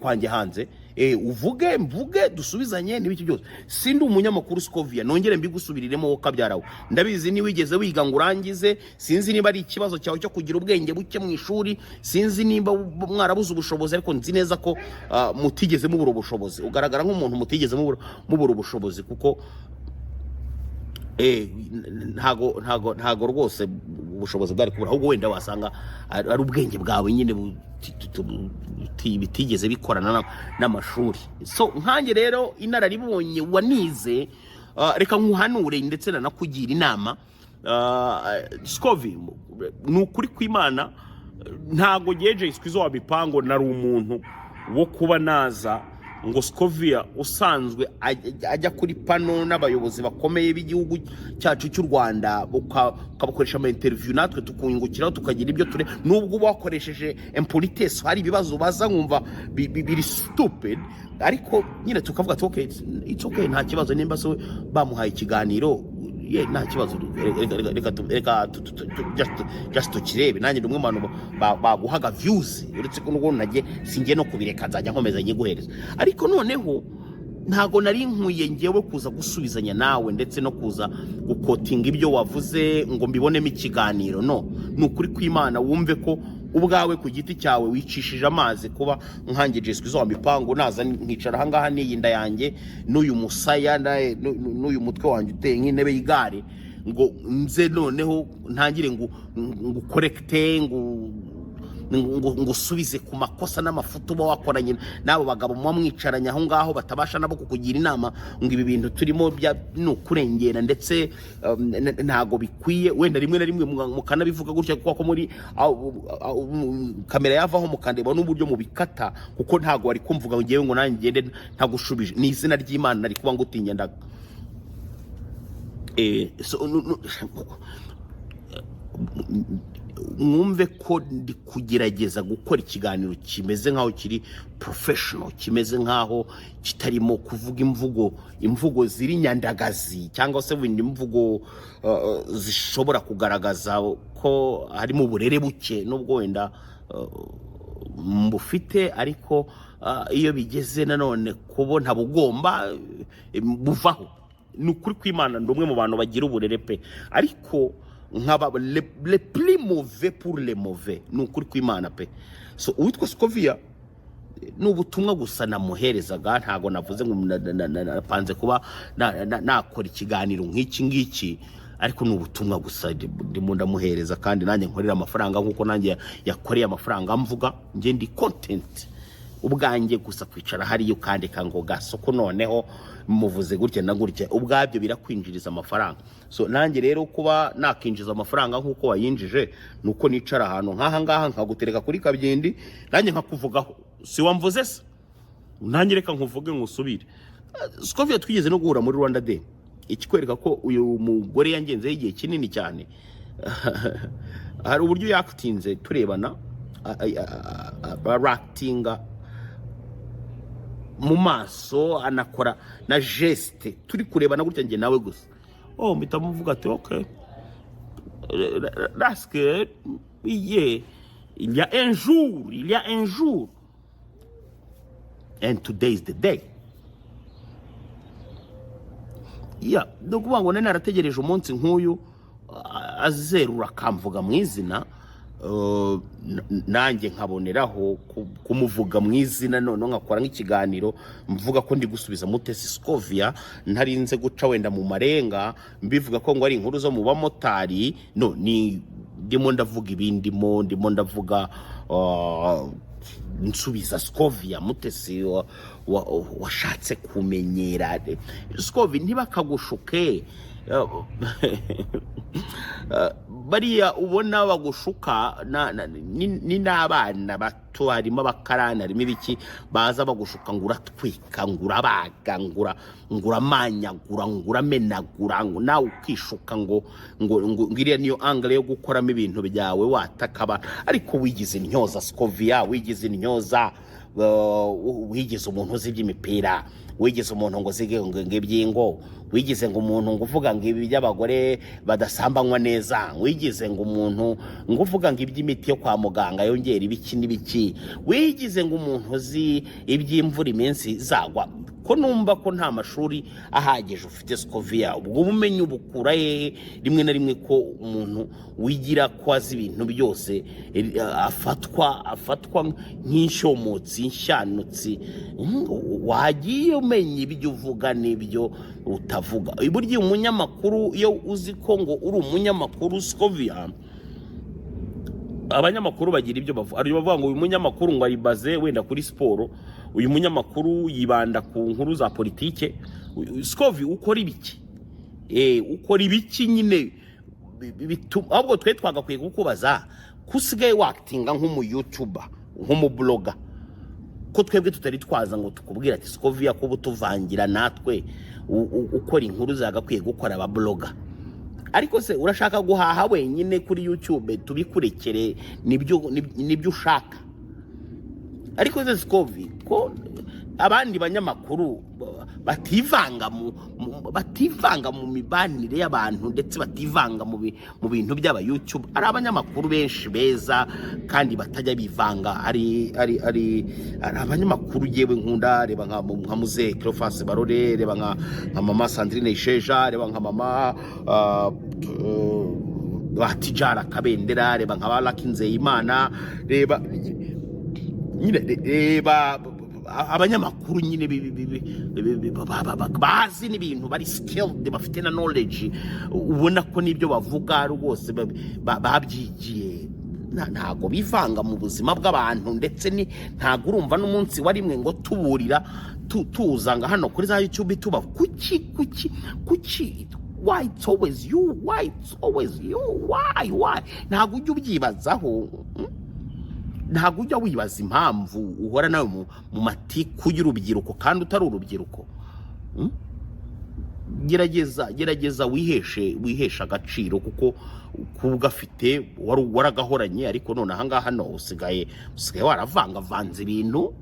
kwanjye hanze uvuge mvuge dusubizanye n'ibiki byose sindi umunyamakuru Scovia nongere mbigusubiriremo wo kabyarawe ndabizi ni wigeze wiga ngo urangize sinzi niba ari ikibazo cyawe cyo kugira ubwenge buke mu ishuri sinzi nimba mwarabuze ubushobozi ariko nzi neza ko mutigeze mubura ubushobozi ugaragara nk'umuntu mutigeze mubura ubushobozi kuko ntago rwose ubushobozi bwari kubura ahubwo wenda wasanga ari ubwenge bwawe nyine bitigeze bikorana n'amashuri so nkanjye rero inararibonye wanize reka nkuhanure ndetse nakugira inama Scovia nukuri kw'Imana ntago jeje iskwizo wabipango nari umuntu wo kuba naza ngo Scovia usanzwe ajya kuri pano n'abayobozi bakomeye b'igihugu cyacu cy'u Rwanda ukabakoresha ama interview natwe tukungukiraho tukagira ibyo ture nubwo bakoresheje impolitesse hari ibibazo baza nkumva biri stupid ariko nyine tukavuga ati okay it's okay nta kibazo nimba so bamuhaye ikiganiro nta kibazo reka just tukirebe nanjye ndumwe abantu baguhaga views uretse ko n'ubwo nagiye singiye no kubireka nzajya nkomeza nyiguhereza ariko noneho ntago nari nkuye ngewe kuza gusubizanya nawe ndetse no kuza gukotinga ibyo wavuze ngo mbibonemo ikiganiro no nukuri kw'Imana wumve ko ubwawe ku giti cyawe wicishije amazi kuba nkange Jeswe zo mipango naza nkicara hangaha niyinda yanjye n'uyu musaya n'uyu mutwe wanjye uteye nk'intebe y'igare ngo nze noneho ntangire ngo correcte ngo subize ku makosa n'amafuto bo wakoranye nabo bagabo mu mwicaranya aho ngaho batabasha nabo kukugira inama ngo ibi bintu turimo bya no kurengera ndetse ntago bikwiye wenda rimwe na rimwe mukanabivuga gutya kuko muri kamera yavaho mukandeba n'uburyo mu bikata kuko ntago ari kumvuga ngewe ngo nanjye ngende ntagushubije ni izina ry'Imana nari kuba ngutinya ndaga mwumve ko ndi kugerageza gukora ikiganiro kimeze nkaho kiri professional kimeze nkaho kitarimo kuvuga imvugo ziri nyandagazi cyangwa se windi imvugo zishobora kugaragaza ko harimo uburere buke nubwo wenda mbufite ariko iyo bigeze nanone kubona bugomba buvaho nukuri kw'Imana ndumwe mu bantu bagira uburere pe ariko nkaba le plus mauvais pour les mauvais nukuri kw'Imana pe so uwitwa Scovia n'ubutumwa gusa namuherezaga ntago navuze ngo napanze kuba nakora ikiganiro nk'iki ngiki ariko n'ubutumwa gusa ndimo ndamuhereza kandi nanjye nkorera amafaranga nkuko nanjye yakoreye amafaranga mvuga nge ndi content ubwanjye gusa kwicara hari yo kandika ngo gasoko noneho muvuze gutya na gutya ubwabyo birakwinjiriza amafaranga so nanjye rero kuba nakinjiza amafaranga nkuko wayinjije nuko nicara ahantu nkaha ngaha nkagutereka kuri kabyindi nanjye nkakuvugaho si wamvuze se nanjye reka nkuvuge ngusubire Scovia twigeze no guhura muri Rwanda Day ikikwereka ko uyu mugore yangenze igihe kinini cyane hari uburyo yakutinze turebana actinga mu maso anakora na geste turi kurebana gutya nge nawe gusa mpita muvuga ati okay that's good il y a un jour and today is the day donc ngo nene arategereje umunsi nk'uyu azerura akamvuga mu izina nanjye nkaboneraho kumuvuga mu izina none nkakora nk'ikiganiro mvuga ko ndi gusubiza Mutesi Scovia ntarinze guca wenda mu marenga mbivuga ko ngo ari inkuru zo mu bamotari no ni ndimo ndavuga ibindimo ndimo ndavuga nsubiza Scovia Mutesi washatse kumenyera Scovia ntibakagushuke bariya ubona bagushuka ni n'abana bato harimo abakarani harimo ibiki baza bagushuka ngo uratwika ngo urabaga ngo uramanyagura ngo uramenagura nawe ukishuka ngo iriya niyo angle yo gukoramo ibintu byawe watakaba ariko wigize intyoza Scovia wigize intyoza wigeze umuntu uzi iby'imipira, wigeze umuntu ngo zige ngo iby'ingo, wigeze ngo umuntu ngo uvuga ngo ibi by'abagore badasambanywa neza, wigeze ngo umuntu ngo uvuga ngo iby'imiti yo kwa muganga yongera ibiki n'ibiki, wigeze ngo umuntu uzi iby'imvura iminsi zagwa. Ko numva ko nta mashuri ahagije ufite Scovia, ubwo bumenyi ubukura hehe rimwe na rimwe ko umuntu wigira ko azi ibintu byose afatwa nk'inshomotsi nshanutsi, wagiye umenya ibyo uvuga n'ibyo utavuga. Burya umunyamakuru iyo uzi ko ngo uri umunyamakuru Scovia, abanyamakuru bagira ibyo bavuga ngo uyu munyamakuru ngo aribaze wenda kuri siporo, uyu munyamakuru yibanda ku nkuru za politike. Scovia ukora ibiki? Ukora ibiki nyine ahubwo twe twagakwiye kukubaza kusigaye wakitinga nk'umu YouTuber, nk'umu blogger, ko twebwe tutari twaza ngo tukubwira ati Scovia ko butuvangira natwe ukora inkuru zagakwiye gukora aba blogger. Ariko se urashaka guhaha wenyine kuri YouTube tubikurekere nibyo ushaka. Ariko se Scovia ko abandi banyamakuru bativanga mu mibanire y'abantu ndetse bativanga mu bintu by'aba YouTube, ari abanyamakuru benshi beza kandi batajya bivanga. ari abanyamakuru yewe nkunda, reba nka Muze Cleophas Barore, reba nka mama Sandrine Isheja, reba nka mama Batijara Kabendera, reba nka Lucky Nzeyimana, reba abanyamakuru nyine bazi n'ibintu, bari skilled, bafite na knowledge, ubona ko nibyo bavuga rwose babyigiye. Ntago bivanga mu buzima bw'abantu, ndetse ntago urumva n'umunsi wa rimwe ngo tuburira tuzanga hano kuri za YouTube tuba kuki why it's always you, why ntago ujya ubyibazaho. Ntago ujya wibaza impamvu uhora nawe mu matiku y'urubyiruko kandi utari urubyiruko. Gerageza wihesha agaciro, kuko kubugafite waragahoranye, ariko none aha ngaha no usigaye waravangavanze ibintu.